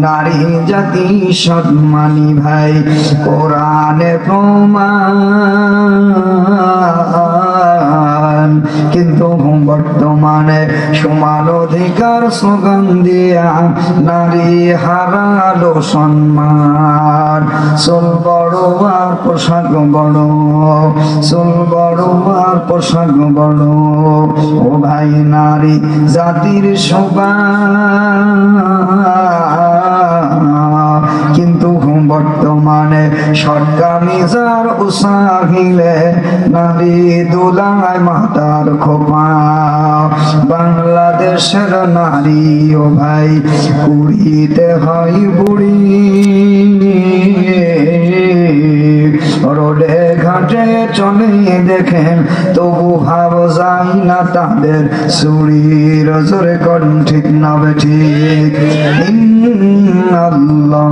নারী জাতি সম্মানী ভাই কোরআনে প্রমাণ। কিন্তু বর্তমানে সমান অধিকার স্লোগান দিয়া নারী হারালো সম্মান। চুল বড় আর পোশাক বড়, চুল বড় আর পোশাক বড়, ও ভাই নারী জাতির শোভা। কিন্তু বর্তমানে সরকারি যার উসাহিলে নারী দোলায় মাতার খোপা। বাংলাদেশের নারী ও ভাই কুড়িতে হয় বুড়ি, রোডে ঘাটে চলে দেখেন তবু ভাব যায় না তাদের চুরির জোরে কোন ঠিক না ঠিক। ইন্নাল্লাহ